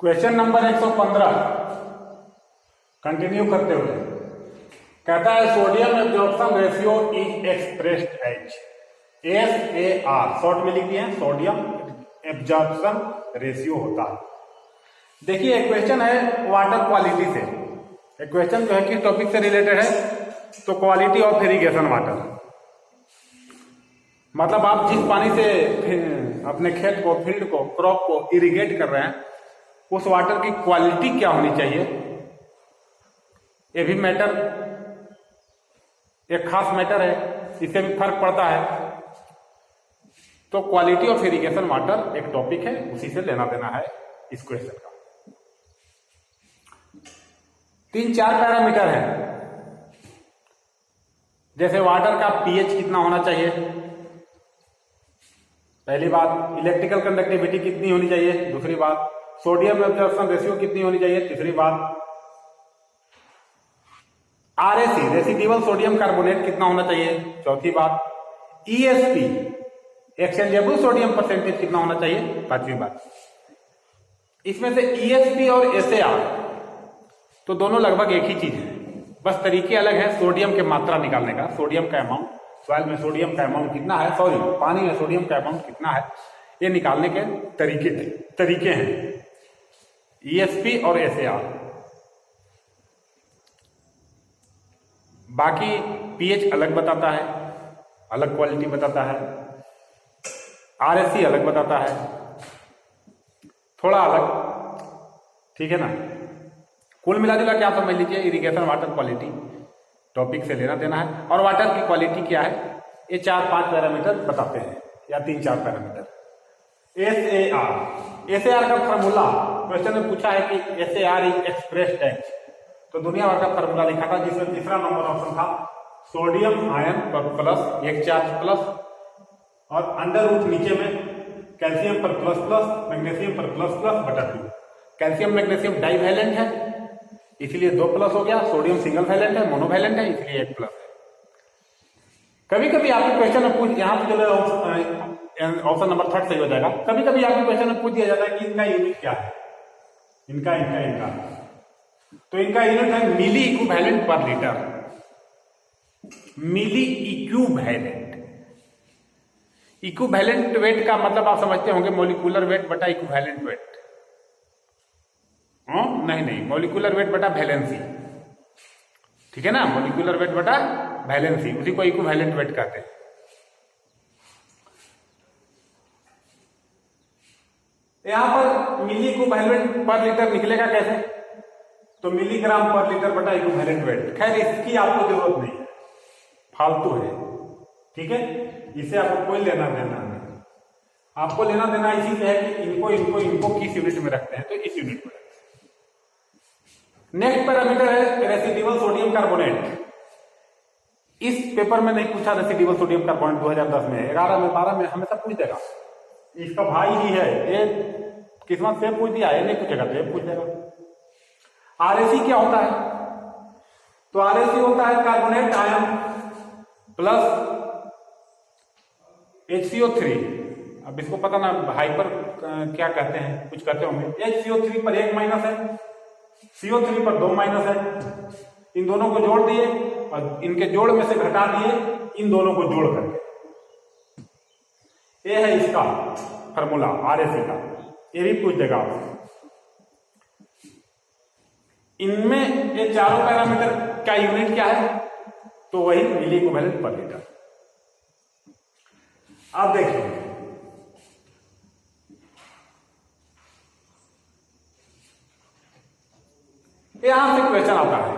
Question number 115 continue करते हुए कहता है sodium absorption ratio is expressed as SAR, short में लिख दिए हैं सोडियम एब्जॉर्प्शन रेशियो होता है। देखिए एक क्वेश्चन है वाटर क्वालिटी से, एक क्वेश्चन जो है किस टॉपिक से रिलेटेड है तो क्वालिटी ऑफ इरिगेशन वाटर, मतलब आप जिस पानी से अपने खेत को, फील्ड को, क्रॉप को इरिगेट कर रहे हैं उस वाटर की क्वालिटी क्या होनी चाहिए, ये भी मैटर, एक खास मैटर है, इससे भी फर्क पड़ता है। तो क्वालिटी ऑफ इरिगेशन वाटर एक टॉपिक है, उसी से लेना देना है इस क्वेश्चन का। 3-4 पैरामीटर है, जैसे वाटर का पीएच कितना होना चाहिए, पहली बात, इलेक्ट्रिकल कंडक्टिविटी कितनी होनी चाहिए, दूसरी बात, सोडियम एब्जॉर्प्शन रेशियो कितनी होनी चाहिए, तीसरी बात, RAC रेसिड्यूअल सोडियम कार्बोनेट कितना होना चाहिए, चौथी बात, ESP एक्सचेंजेबल सोडियम परसेंटेज कितना होना चाहिए, पांचवी बात। इसमें से ESP और SAR तो दोनों लगभग एक ही चीज है, बस तरीके अलग है सोडियम के मात्रा निकालने का, सोडियम का अमाउंट, सॉइल में सोडियम का अमाउंट कितना है, सॉरी पानी में सोडियम का अमाउंट कितना है, ये निकालने के तरीके हैं ESP और SAR। बाकी पीएच अलग बताता है, अलग क्वालिटी बताता है, RAC अलग बताता है, थोड़ा अलग, ठीक है ना। कुल मिला जुला क्या समझ लीजिए, इरिगेशन वाटर क्वालिटी टॉपिक से लेना देना है, और वाटर की क्वालिटी क्या है ये 4-5 पैरामीटर बताते हैं, या 3-4 पैरामीटर। SAR का फार्मूला क्वेश्चन में पूछा है कि SAR इज एक्सप्रेस्ड एज, तो दुनिया भर का फार्मूला लिखा था, जिसमें तीसरा नंबर ऑप्शन था सोडियम आयन पर प्लस एक चार्ज प्लस, और अंडर रूट नीचे में कैल्शियम पर प्लस प्लस, मैग्नीशियम पर प्लस प्लस बटा 2। कैल्शियम मैग्नीशियम डाइवैलेंट है इसलिए 2 प्लस हो गया, सोडियम सिंगल वैलेंट है, मोनोवैलेंट है इसलिए 1 प्लस है। कभी कभी आपके क्वेश्चन में पूछ, यहाँ पे जो ऑप्शन नंबर 3 सही हो जाएगा, कभी कभी आपके क्वेश्चन में पूछ दिया जाता है कि इनका यूनिट क्या है, इनका तो इनका यूनिट है मिली इक्विवेलेंट पर लीटर, मिली इक्विवेलेंट। इक्विवेलेंट वेट का मतलब आप समझते होंगे मॉलिक्यूलर वेट बटा इक्विवेलेंट वेट, नहीं, मॉलिक्यूलर वेट बटा वैलेंसी, ठीक है ना, मॉलिक्यूलर वेट बटा वैलेंसी, उसी को इक्विवेलेंट वेट कहते हैं। यहां पर मिली इक्विवेलेंट पर लीटर निकलेगा कैसे, तो मिलीग्राम पर लीटर बटा इक्विवेलेंट वेट। खैर इसकी आपको जरूरत नहीं है, फालतू है, ठीक है, इसे आपको कोई लेना देना नहीं। आपको लेना देना इसी से है कि इनको किस यूनिट में रखते हैं, तो इस यूनिट में। नेक्स्ट पैरामीटर है रेसिड्यूअल सोडियम कार्बोनेट। इस पेपर में नहीं पूछा रेसिड्यूअल सोडियम कार्बोनेट 2010 में, 11 में, 12 में हमेशा पूछ देगा, इसका भाई ही है, ये किस्मत से पूछ दिया, ये नहीं पूछेगा तो ये पूछ देगा। RAC क्या होता है, तो RAC होता है कार्बोनेट आयन प्लस HCO3। अब इसको पता ना हाइपर क्या कहते हैं, कुछ कहते होंगे। HCO3 पर 1 माइनस है, CO3 पर 2 माइनस है, इन दोनों को जोड़ दिए और इनके जोड़ में से घटा दिए इन दोनों को जोड़ करके, ये है इसका फार्मूला RAC का, ये भी पूछ देगा आपसे। इनमें ये चारों पैरामीटर का यूनिट क्या है, तो वही मिली इक्विवेलेंट पर लीटर। अब देखिए यहां से क्वेश्चन आता है,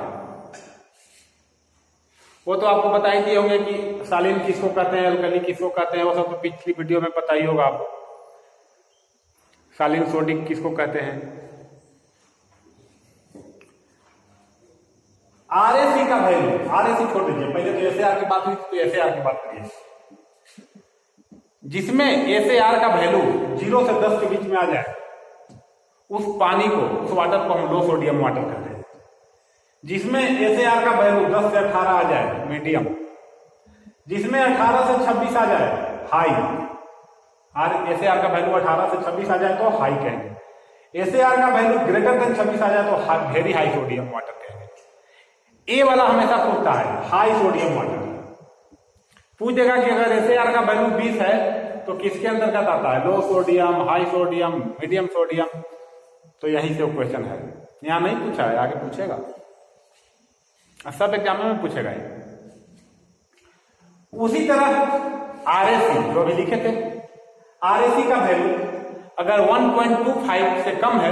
वो तो आपको बता ही दिए होंगे कि सालिन किसको कहते हैं, अल्कली किसको कहते हैं, वो सब तो पिछली वीडियो में पता ही होगा आपको। सालिन सोडिक किसको कहते हैं। RAC का वैल्यू, RAC छोड़ दीजिए, पहले तो SAR की बात हुई तो SAR की बात करिए, जिसमें SAR का वैल्यू 0 से 10 के बीच में आ जाए, उस पानी को, उस वाटर को हम लो सोडियम वाटर कहते हैं। जिसमें SAR का वैल्यू 10 से 18 आ जाए मीडियम, जिसमें 18 से 26 आ जाए हाई, SAR का वैल्यू 18 से 26 आ जाए तो हाई कहेंगे। SAR का वैल्यू ग्रेटर देन 26 आ जाए तो वेरी हाई सोडियम वाटर कहेंगे। ए वाला हमेशा पूछता है हाई सोडियम वाटर। पूछ देगा कि अगर SAR का वैल्यू 20 है तो किसके अंतर्गत आता है, low sodium, high sodium, medium sodium. तो यही से वो क्वेश्चन है, यहां नहीं पूछा है, आगे पूछेगा, सब एग्जाम में पूछेगा। उसी तरह RAC जो अभी लिखे थे, RAC का वैल्यू अगर 1.25 से कम है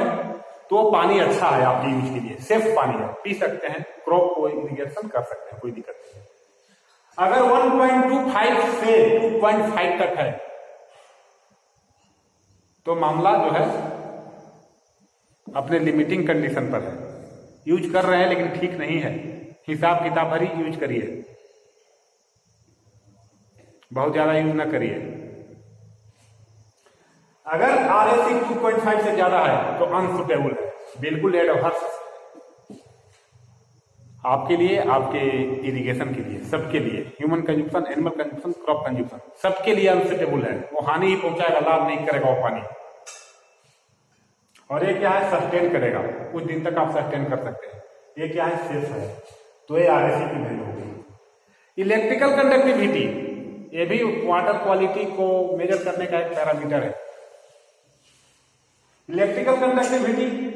तो पानी अच्छा है आपके यूज के लिए, सेफ पानी है, पी सकते हैं, क्रॉप को इरिगेशन कर सकते हैं, कोई दिक्कत नहीं है। अगर 1.25 से 2.5 तक है तो मामला जो है अपने लिमिटिंग कंडीशन पर है, यूज कर रहे हैं लेकिन ठीक नहीं है, हिसाब किताब भरी यूज करिए, बहुत ज्यादा यूज ना करिए। अगर RAC 2.5 से ज्यादा है तो अनसुटेबल है, बिल्कुल एडवर्स आपके लिए, आपके इरिगेशन के लिए, सबके लिए, human consumption, animal consumption, crop consumption, सबके लिए अनसुटेबल है। वो हानि ही पहुंचाएगा, लाभ नहीं करेगा वो पानी। और ये क्या है, सस्टेन करेगा, कुछ दिन तक आप सस्टेन कर सकते हैं। ये क्या है, सेफ है। तो ये RAC की वैल्यू होगी। इलेक्ट्रिकल कंडक्टिविटी, ये भी वाटर क्वालिटी को मेजर करने का एक पैरामीटर है। इलेक्ट्रिकल कंडक्टिविटी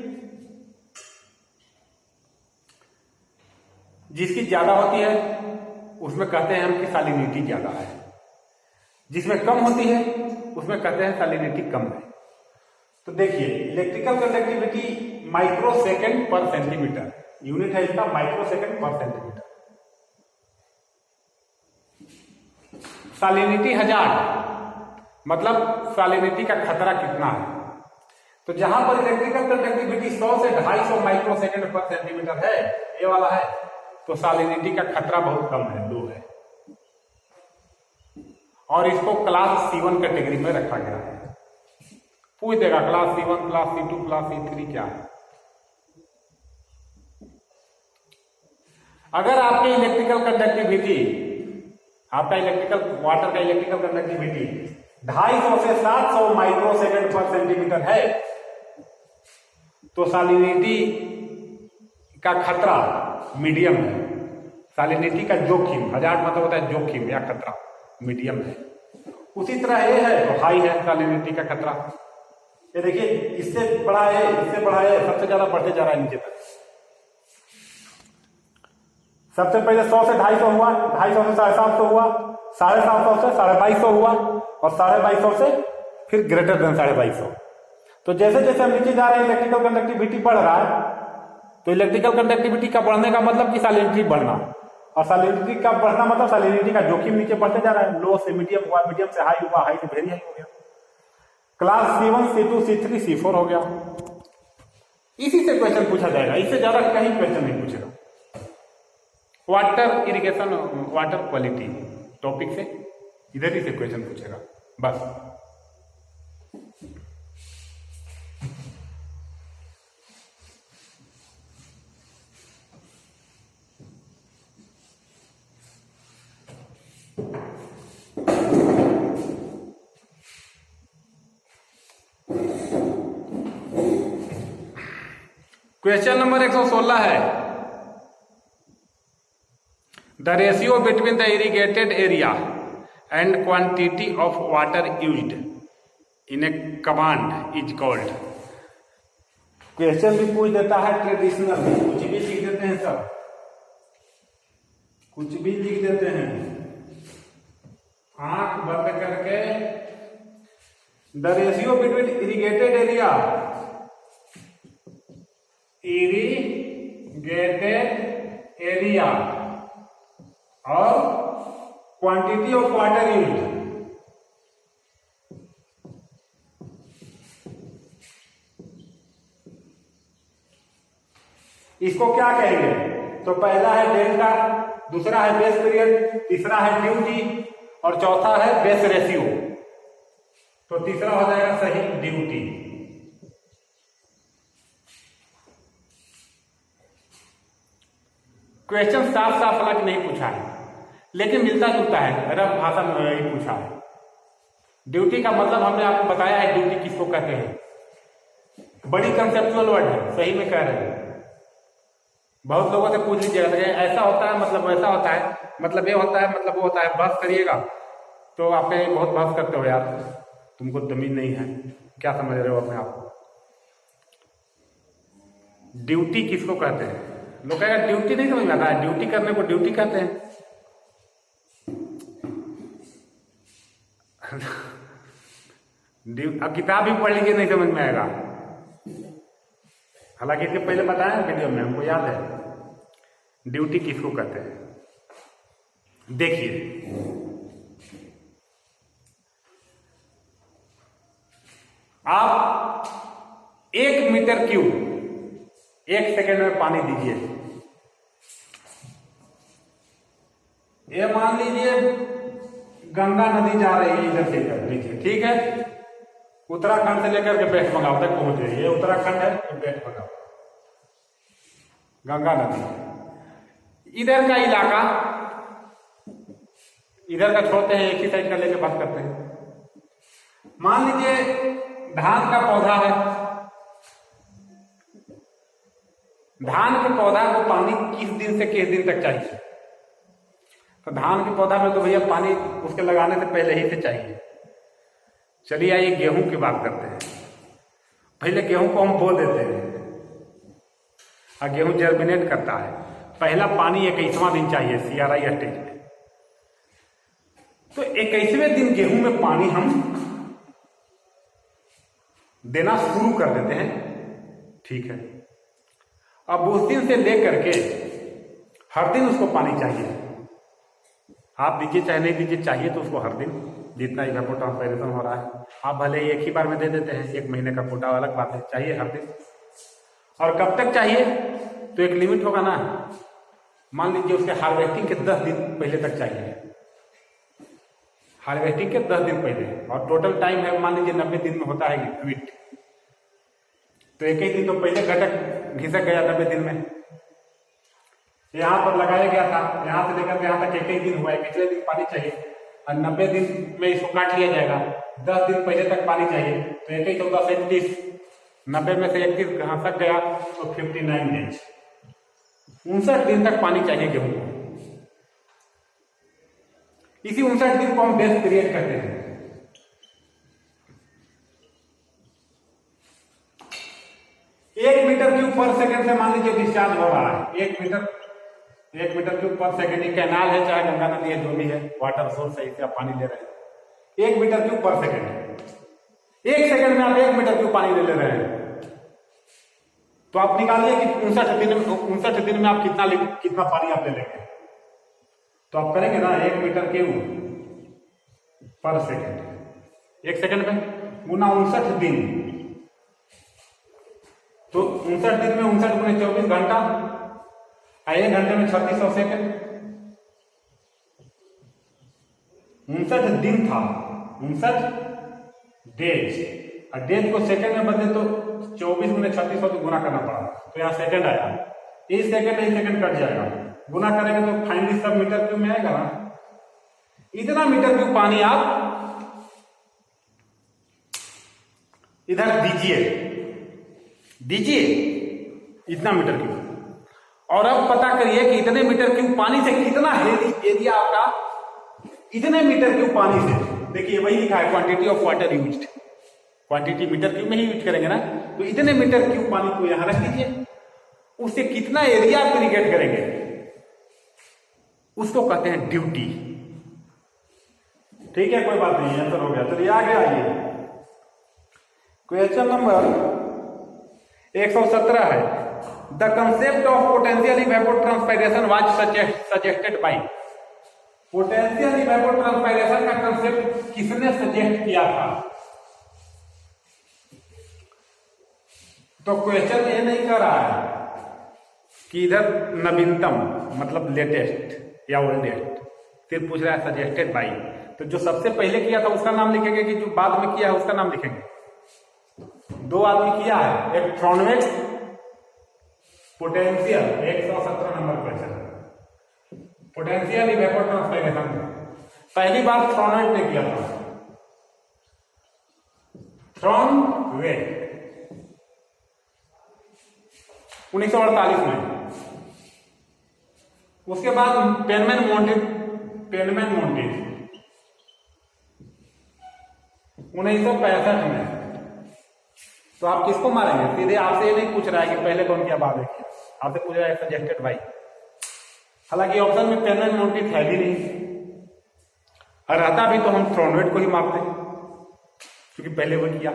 जिसकी ज्यादा होती है उसमें कहते हैं हम कि सैलिनिटी ज्यादा है, जिसमें कम होती है उसमें कहते हैं सैलिनिटी कम है। तो देखिए इलेक्ट्रिकल कंडक्टिविटी माइक्रोसेकंड पर सेंटीमीटर, यूनिट है इसका माइक्रोसेकंड पर सेंटीमीटर। सैलिनिटी 1000 मतलब सैलिनिटी का खतरा कितना है। तो जहां पर इलेक्ट्रिकल कंडक्टिविटी 100 से 250 माइक्रोसेकंड पर सेंटीमीटर है, ये वाला है, तो सैलिनिटी का खतरा बहुत कम है, लो है, और इसको क्लास C1 कैटेगरी में रखा गया है। पूछ देगा class C1, class C2, class C3 क्या है। अगर आपकी इलेक्ट्रिकल कंडक्टिविटी, आपका इलेक्ट्रिकल वाटर का इलेक्ट्रिकल कंडक्टिविटी 250 से 700 माइक्रोसेकंड पर सेंटीमीटर है तो सैलिनिटी का खतरा मीडियम है। सैलिनिटी का जोखिम, 1000 मतलब होता है जोखिम या खतरा, मीडियम है। उसी तरह ये है तो हाई है सैलिनिटी का खतरा। ये देखिए इससे बड़ा है, इससे बड़ा है, सबसे ज्यादा बढ़ते जा रहा है नीचे तक। सबसे पहले 100 से 250 हुआ, 250 से 750 हुआ, 750 से 2250 हुआ, और 2250 से फिर ग्रेटर देन 2250। तो जैसे जैसे हम नीचे जा रहे हैं इलेक्ट्रिकल कंडक्टिविटी बढ़ रहा है, तो इलेक्ट्रिकल कंडक्टिविटी का बढ़ने का मतलब कि सैलिनिटी बढ़ना, और सैलिनिटी का बढ़ना मतलब सैलिनिटी का जोखिम नीचे बढ़ते जा रहा है। लो से मीडियम हुआ, मीडियम से हाई हुआ, हाई से वेरी हाई हो गया, class C1, C2, C3, C4 हो गया। इसी से क्वेश्चन पूछा जाएगा, इससे ज्यादा कहीं क्वेश्चन नहीं पूछेगा। Water irrigation, water quality topic से इधर ही से क्वेश्चन पूछेगा बस। क्वेश्चन नंबर 116 है, the ratio between the irrigated area and quantity of water used in A command is called. Question भी पूछ देता है ट्रेडिशनल, कुछ भी लिख देते हैं सब, कुछ भी लिख देते हैं, आंख बंद करके। The ratio between irrigated area, irrigated area और क्वांटिटी ऑफ वाटर यूज्ड। इसको क्या कहेंगे? तो पहला है डेल्टा, दूसरा है बेस पीरियड, तीसरा है ड्यूटी और चौथा है बेस रेशियो। तो तीसरा हो जाएगा सही ड्यूटी। क्वेश्चन साफ साफ अलग नहीं पूछा है, लेकिन मिलता जुलता है, रफ भाषा में ही पूछा है। ड्यूटी का मतलब हमने आपको बताया है, ड्यूटी किसको कहते हैं। बड़ी कंसेप्चुअल वर्ड है, सही में कह रहे हैं। बहुत लोगों से पूछ लीजिएगा ऐसा होता है मतलब वैसा होता है, मतलब ये होता है मतलब वो होता है, बहस करिएगा तो आप बहुत बहस करते हो यार, तुमको तमीज नहीं है, क्या समझ रहे हो अपने आप को। ड्यूटी किसको कहते हैं? लोग कहेगा ड्यूटी नहीं समझ में आता है, ड्यूटी करने को ड्यूटी कहते हैं। अब किताब भी पढ़ लीजिए नहीं समझ में आएगा। हालांकि इसके पहले बताया वीडियो में, हमको याद है ड्यूटी किसको कहते हैं। देखिए आप 1 मीटर क्यूब 1 सेकेंड में पानी दीजिए। ये मान लीजिए गंगा नदी जा रही है इधर से इधर, लीजिए ठीक है, उत्तराखंड से लेकर के वेस्ट बंगाल तक पहुंच रही है। ये उत्तराखंड है, वेस्ट बंगाल, गंगा नदी। इधर का इलाका, इधर का छोड़ते हैं, एक ही साइड का लेके बात करते हैं। मान लीजिए धान का पौधा है, धान के पौधा को पानी किस दिन से किस दिन तक चाहिए? तो धान के पौधा में तो भैया पानी उसके लगाने से पहले ही से चाहिए। चलिए आइए गेहूं की बात करते हैं। पहले गेहूं को हम बो देते हैं और गेहूं जर्मिनेट करता है, पहला पानी 21वां दिन चाहिए CRI स्टेज में। तो 21वें दिन गेहूं में पानी हम देना शुरू कर देते हैं, ठीक है। अब उस दिन से लेकर के हर दिन उसको पानी चाहिए, आप दीजिए चाहे नहीं दीजिए, चाहिए तो उसको हर दिन जितना इवेपोट्रांसपायरेशन हो रहा है। आप भले ही एक ही बार में दे देते हैं, 1 महीने का कोटा अलग बात है, चाहिए हर दिन। और कब तक चाहिए? तो एक लिमिट होगा ना, मान लीजिए उसके हार्वेस्टिंग के 10 दिन पहले तक चाहिए, हार्वेस्टिंग के 10 दिन पहले। और टोटल टाइम है मान लीजिए 90 दिन में होता है क्विट, तो एक ही दिन तो पहले घटक घिसक गया 90 दिन में, यहां पर लगाया गया था, यहां से लेकर यहां तक एक ही दिन हुआ है, पिछले दिन पानी चाहिए और 90 दिन में इसको काट लिया जाएगा, 10 दिन पहले तक पानी चाहिए। तो 1 14 से 30, 90 में से 31 घसक गया तो 59 डेज, 59 दिन तक पानी चाहिए गेहूं को। इसी 59 दिन को हम बेस पीरियड कहते हैं। एक मीटर क्यूब पर सेकेंड से मान लीजिए डिस्चार्ज हो रहा है, 1 मीटर क्यूब पर सेकेंड। ये कैनाल है चाहे गंगा नदी है, जो भी है, वाटर सोर्स है, इससे आप पानी ले रहे हैं 1 मीटर क्यूब पर सेकेंड। 1 सेकेंड में आप 1 मीटर क्यूब पानी ले रहे हैं, तो आप निकालिए कि 59 दिन में आप कितना पानी आप ले लेंगे। तो आप करेंगे ना 1 मीटर क्यूब पर सेकेंड, 1 सेकेंड में गुना 59 दिन, तो 59 दिन में 59 गुने 24 घंटा, 1 घंटे में 3600 सेकेंड। 59 दिन था, 59 डेज, और डेज को सेकेंड में बदले तो 24 गुने 3600 को गुना करना पड़ा, तो यहाँ सेकेंड आया, एक सेकेंड कट जाएगा, गुना करेंगे तो फाइनली सब मीटर क्यूब में आएगा ना। इतना मीटर क्यूब पानी आप इधर दीजिए इतना मीटर क्यूब। और अब पता करिए कि इतने मीटर क्यूब पानी से कितना एरिया आपका, इतने मीटर क्यूब पानी से, देखिए वही लिखा है quantity of water used, quantity metre cube में ही यूज करेंगे ना। तो इतने मीटर क्यूब पानी को यहां रख दीजिए, उससे कितना एरिया आप इरिगेट करेंगे उसको कहते हैं ड्यूटी। ठीक है, कोई बात नहीं, आंसर हो गया। चलिए आगे आइए, क्वेश्चन नंबर 117 है। The concept of potential evapotranspiration was suggested by. Potential evapotranspiration का कंसेप्ट किसने सजेस्ट किया था? तो क्वेश्चन ये नहीं कर रहा है कि इधर नवीनतम मतलब लेटेस्ट या ओल्डेस्ट, फिर पूछ रहा है सजेस्टेड बाय। तो जो सबसे पहले किया था उसका नाम लिखेंगे कि जो बाद में किया है उसका नाम लिखेंगे? 2 आदमी किया है, एक थ्रॉनवेट पोटेंशियल, 117 नंबर क्वेश्चन, पोटेंशियल इवेपोट्रांसपायरेशन पहली बार थ्रॉनवेट ने किया था, थ्रॉनवेट। 1948 में। उसके बाद पेनमैन मोंटिज 1965 में। तो आप किसको मारेंगे? सीधे आपसे ये नहीं पूछ रहा है कि पहले कौन किया बाद में किया, आपसे पूछ रहा है सजेस्टेड बाई। हालांकि ऑप्शन में पेनमैन मोंटिज है भी नहीं, और रहता भी तो हम थ्रोनवेट को ही मारते क्योंकि पहले वो किया।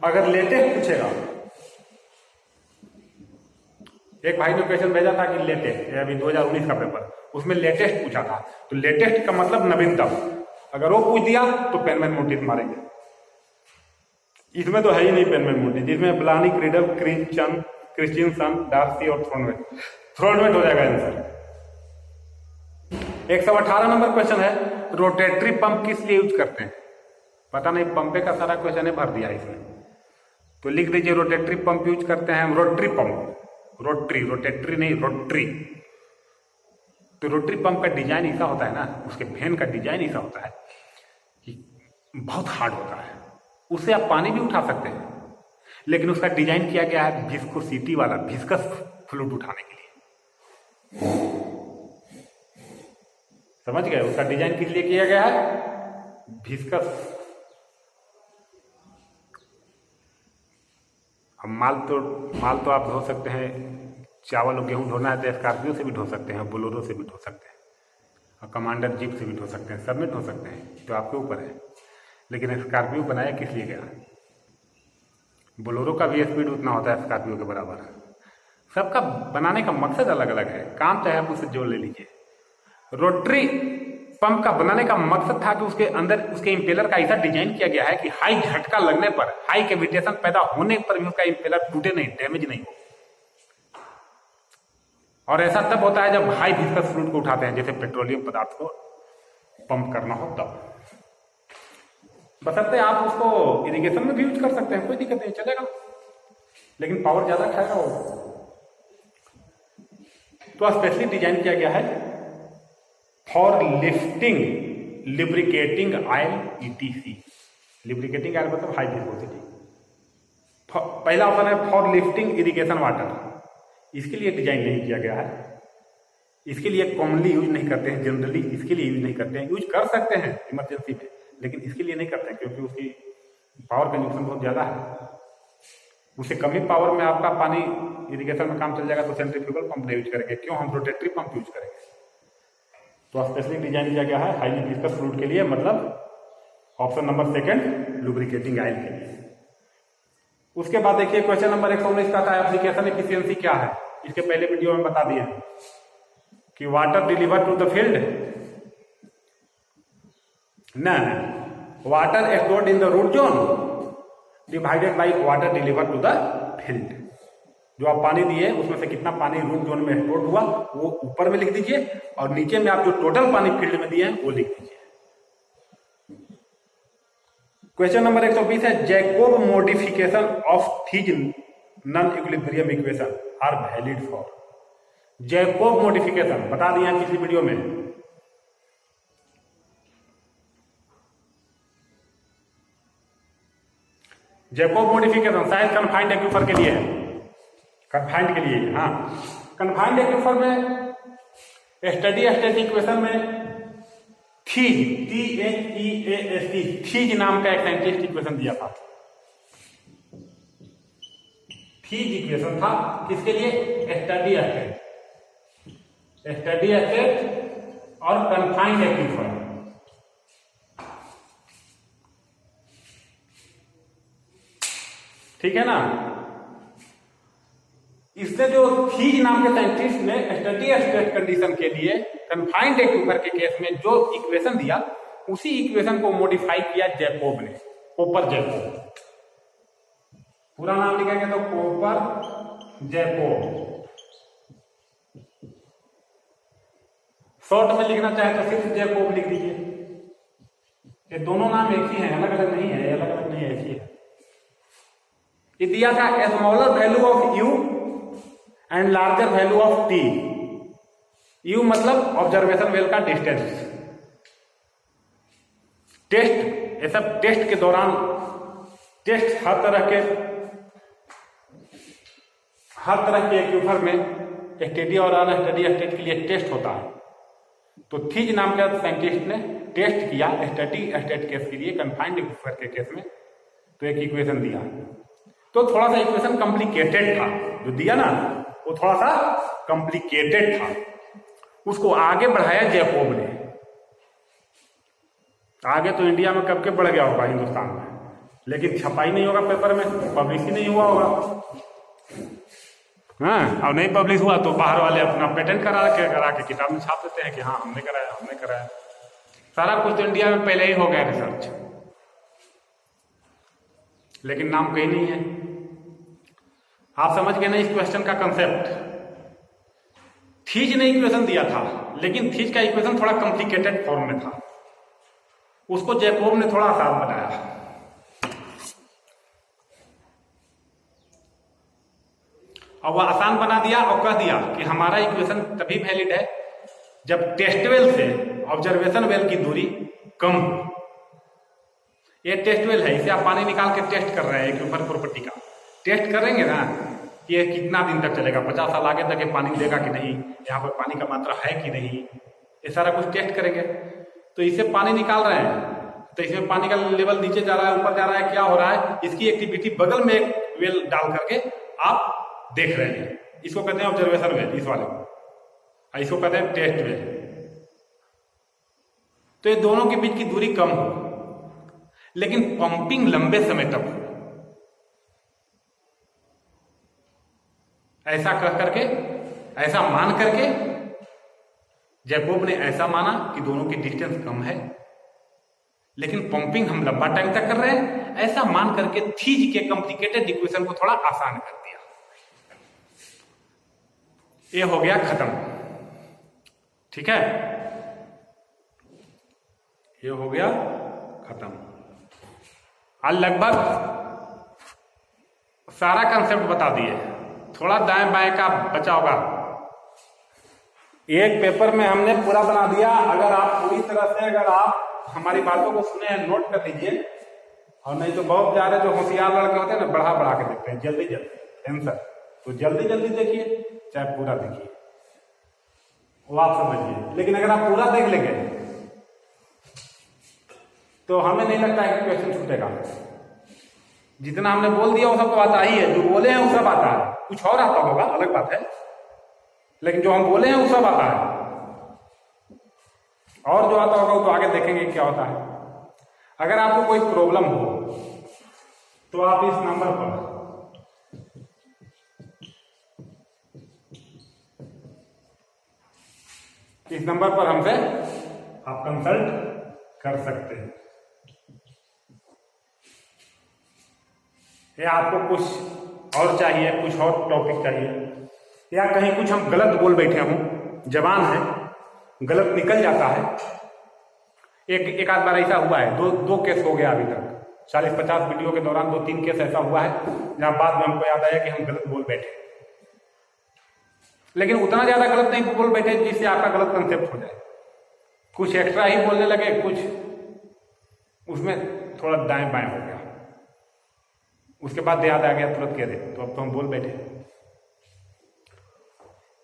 अगर लेटेस्ट पूछेगा, एक भाई ने क्वेश्चन भेजा था कि लेटेस्ट, अभी 2019 का पेपर, उसमें लेटेस्ट पूछा था, तो लेटेस्ट का मतलब नवीनतम। अगर वो पूछ दिया तो पेनमैन मोंटिज मारेंगे। इसमें तो है ही नहीं पेनमैन मोंटिज, इसमें ब्लानी, क्रीडल, क्रिश्चियनसन, डार्सी और थ्रोनवेट हो जाएगा आंसर। 118 नंबर क्वेश्चन है, रोटेटरी पंप किस लिए यूज करते हैं? पता नहीं, पंपे का सारा क्वेश्चन है भर दिया इसमें, तो लिख दीजिए रोटेटरी पंप यूज करते हैं हम। रोटरी पंप, रोटेटरी नहीं, रोटरी। तो रोटरी पंप का डिजाइन ऐसा होता है ना, उसके वेन का डिजाइन ऐसा होता है कि बहुत हार्ड होता है, उससे आप पानी भी उठा सकते हैं, लेकिन उसका डिजाइन किया गया है विस्कोसिटी वाला, विस्कस फ्लूइड उठाने के लिए। समझ गए? उसका डिजाइन किस लिए किया गया है? विस्कस। अब माल तो आप धो सकते हैं, चावल और गेहूं धोना है तो स्कॉर्पियो से भी धो सकते हैं, बोलेरो से भी धो सकते हैं, और कमांडर जीप से भी धो सकते हैं, सब में धो सकते हैं, तो आपके ऊपर है। लेकिन स्कॉर्पियो बनाया किस लिए गया? बोलेरो का भी स्पीड उतना होता है स्कॉर्पियो के बराबर। सबका बनाने का मकसद अलग अलग है, काम चाहे आप उससे जोड़ ले लीजिए। रोटरी पंप का बनाने का मकसद था कि उसके अंदर उसके इंपेलर का ऐसा डिजाइन किया गया है कि हाई झटका लगने पर, हाई कैविटेशन पैदा होने पर भी उसका इंपेलर टूटे नहीं, डैमेज नहीं हो। और ऐसा तब होता है जब हाई विस्कस फ्लूइड को उठाते हैं, जैसे पेट्रोलियम पदार्थ को पंप करना हो तब। बशर्ते आप उसको इरिगेशन में भी यूज कर सकते हैं, कोई दिक्कत नहीं, चलेगा, लेकिन पावर ज्यादा खाएगा वो। तो स्पेशली डिजाइन किया गया है for lifting lubricating oil ETC। Lubricating oil मतलब हाई विस्कोसिटी। पहला ऑप्शन है फॉर लिफ्टिंग इरिगेशन वाटर, इसके लिए डिजाइन नहीं किया गया है, इसके लिए कॉमनली यूज नहीं करते हैं, जनरली इसके लिए यूज नहीं करते हैं। यूज कर सकते हैं इमरजेंसी में, लेकिन इसके लिए नहीं करते हैं क्योंकि उसकी पावर कंजम्पशन बहुत ज्यादा है। उससे कम ही पावर में आपका पानी इरिगेशन में काम चल जाएगा, तो सेंट्रीफ्यूगल पंप नहीं यूज करेंगे, क्यों? हम रोटेटरी पंप यूज करेंगे। तो स्पेशली डिजाइन किया गया है हाईली विस्कस फ्लूइड के लिए, मतलब option number second, lubricating oil के लिए। उसके बाद देखिए क्वेश्चन नंबर 119 का था एप्लीकेशन एफिशिएंसी क्या है। इसके पहले वीडियो में बता दिए कि water deliver to the field, न water stored in the root zone divided by water deliver to the field. जो आप पानी दिए उसमें से कितना पानी रूट जोन में स्टोर हुआ वो ऊपर में लिख दीजिए, और नीचे में आप जो टोटल पानी फील्ड में दिए हैं वो लिख दीजिए। क्वेश्चन नंबर 120 है Jacob modification of Theis non equilibrium equation are valid for. Jacob modification बता दिया पिछली वीडियो में। जैकोब मॉडिफिकेशन शायद कन्फाइंड एक्यूफर के लिए है, कन्फाइंड के लिए, हाँ। कन्फाइंड एक्यूफर में स्टडी स्टेट इक्वेशन में थीज, THEAS, थीज नाम का एक साइंटिस्ट इक्वेशन दिया था। थीज इक्वेशन था किसके लिए? स्टडी स्टेट और कन्फाइंड एक्यूफर। ठीक है ना? इससे जो थीज नाम के साइंटिस्ट ने स्टडी स्टेट कंडीशन के लिए कन्फाइंड एक्यूफर के केस में जो इक्वेशन दिया, उसी इक्वेशन को मॉडिफाई किया जैकोब ने, कोपर जैकोब। पूरा नाम लिखेंगे तो कोपर जैकोब। शॉर्ट में लिखना चाहे तो सिर्फ जैकोब लिख दीजिए। ये दोनों नाम एक ही हैं, अलग अलग नहीं है, अलग अलग नहीं है, एक ही है। ये दिया था smaller value of U and larger value of T। U मतलब ऑब्जर्वेशन वेल का डिस्टेंस। टेस्ट, ये सब टेस्ट के दौरान, टेस्ट हर तरह के एक्यूफर में स्टेडी और अनस्टेडी स्टेट के लिए टेस्ट होता है। तो थीज नाम के साइंटिस्ट ने टेस्ट किया स्टेडी स्टेट केस के लिए, कन्फाइंड एक्यूफर के केस में, तो एक इक्वेशन दिया। तो थोड़ा सा इक्वेशन कॉम्प्लिकेटेड था, जो दिया ना वो थोड़ा सा कॉम्प्लिकेटेड था। उसको आगे बढ़ाया जैकोब ने। आगे तो इंडिया में कब के बढ़ गया होगा हिंदुस्तान में, लेकिन छपाई नहीं होगा पेपर में, पब्लिश ही नहीं हुआ होगा। हाँ, और नहीं पब्लिश हुआ तो बाहर वाले अपना पेटेंट करा के किताब में छाप देते हैं कि हाँ हमने कराया। सारा कुछ तो इंडिया में पहले ही हो गया रिसर्च, लेकिन नाम कहीं नहीं है। आप समझ गए ना इस क्वेश्चन का कंसेप्ट। थीज ने इक्वेशन दिया था, लेकिन थीज का इक्वेशन थोड़ा कॉम्प्लिकेटेड फॉर्म में था, उसको जैकोब ने थोड़ा आसान बनाया। और वह आसान बना दिया और कह दिया कि हमारा इक्वेशन तभी वैलिड है जब टेस्ट वेल से ऑब्जर्वेशन वेल की दूरी कम हो। ये टेस्ट वेल है, इसे आप पानी निकाल के टेस्ट कर रहे हैं एक्यूफर प्रॉपर्टी का। टेस्ट करेंगे ना कि ये कितना दिन तक चलेगा, 50 साल आगे तक ये पानी देगा कि नहीं, यहाँ पर पानी का मात्रा है कि नहीं, ये सारा कुछ टेस्ट करेंगे। तो इसे पानी निकाल रहे हैं, तो इसमें पानी का लेवल नीचे जा रहा है ऊपर जा रहा है, क्या हो रहा है, इसकी एक्टिविटी बगल में एक वेल डाल करके आप देख रहे हैं। इसको कहते हैं ऑब्जर्वेशन वेल, इस वाले को, इसको कहते हैं टेस्ट वेल। तो ये दोनों के बीच की दूरी कम हो, लेकिन पंपिंग लंबे समय तक हो। ऐसा कह करके, ऐसा मान करके जैकोब ने ऐसा माना कि दोनों की डिस्टेंस कम है, लेकिन पंपिंग हम लंबा टाइम तक कर रहे हैं। ऐसा मान करके थीज के कॉम्प्लिकेटेड इक्वेशन को थोड़ा आसान कर दिया। ये हो गया खत्म, ठीक है, ये हो गया खत्म। आज लगभग सारा कंसेप्ट बता दिए, थोड़ा दाएं बाएं का बचा होगा। एक पेपर में हमने पूरा बना दिया। अगर आप पूरी तरह से, अगर आप हमारी बातों को सुने हैं, नोट कर लीजिए। और नहीं तो बहुत ज्यादा जो होशियार लड़के होते हैं ना, बढ़ा के देखते हैं जल्दी आंसर। तो जल्दी देखिए, चाहे पूरा देखिए, वो आप समझिए। लेकिन अगर आप पूरा देख लेंगे तो हमें नहीं लगता है कि क्वेश्चन छूटेगा। जितना हमने बोल दिया वो सब तो आता ही है, जो बोले हैं वो सब आता है। कुछ और आता होगा अलग बात है, लेकिन जो हम बोले हैं वो सब आता है। और जो आता होगा वो तो आगे देखेंगे क्या होता है। अगर आपको कोई प्रॉब्लम हो तो आप इस नंबर पर हमसे आप कंसल्ट कर सकते हैं। या आपको कुछ और चाहिए, कुछ और टॉपिक चाहिए, या कहीं कुछ हम गलत बोल बैठे हों, जबान है, गलत निकल जाता है। एक आध बार ऐसा हुआ है, दो केस हो गया अभी तक 40-50 वीडियो के दौरान 2-3 केस ऐसा हुआ है जहां बाद में हमको याद आया कि हम गलत बोल बैठे। लेकिन उतना ज्यादा गलत नहीं बोल बैठे जिससे आपका गलत कंसेप्ट हो जाए। कुछ एक्स्ट्रा ही बोलने लगे, कुछ उसमें थोड़ा दाएं बाएं हो गया, उसके बाद याद आ गया तुरंत कह दे, तो अब तो हम बोल बैठे।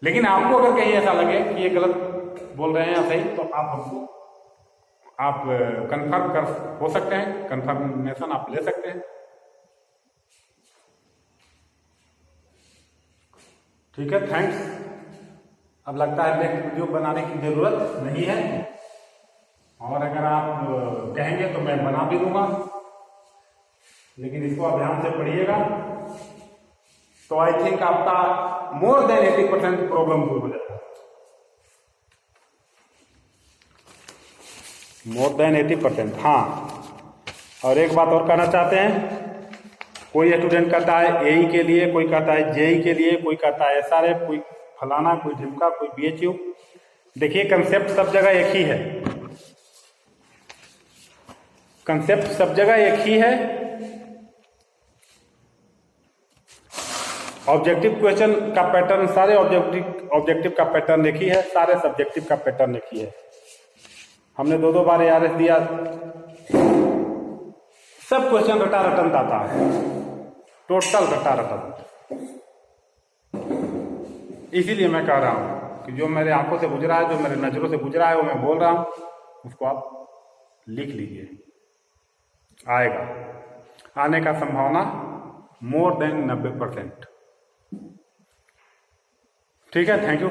लेकिन आपको अगर कहीं ऐसा लगे कि ये गलत बोल रहे हैं या सही, तो आप हमको आप कंफर्म कर हो सकते हैं, कंफर्मेशन आप ले सकते हैं। ठीक है, थैंक्स। अब लगता है नेक्स्ट वीडियो बनाने की जरूरत नहीं है, और अगर आप कहेंगे तो मैं बना भी दूंगा, लेकिन इसको आप ध्यान से पढ़िएगा तो आई थिंक आपका मोर देन 80% प्रॉब्लम दूर हो जाएगा। More than 80%। हाँ, और एक बात और कहना चाहते हैं, कोई स्टूडेंट कहता है एई के लिए, कोई कहता है जेई के लिए, कोई कहता है एसआरएफ, कोई फलाना, कोई ढिमका, कोई बीएचयू। देखिए कंसेप्ट सब जगह एक ही है, कंसेप्ट सब जगह एक ही है। ऑब्जेक्टिव क्वेश्चन का पैटर्न, सारे ऑब्जेक्टिव का पैटर्न एक ही है, सारे सब्जेक्टिव का पैटर्न एक ही है। हमने 2 बार ARS दिया, सब क्वेश्चन रटा रटन आता है, टोटल रटा रटन। इसीलिए मैं कह रहा हूँ कि जो मेरे आंखों से गुजरा है, जो मेरे नज़रों से गुजरा है, वो मैं बोल रहा हूँ, उसको आप लिख लीजिए। आएगा, आने का संभावना मोर देन 90%। ठीक है, थैंक यू।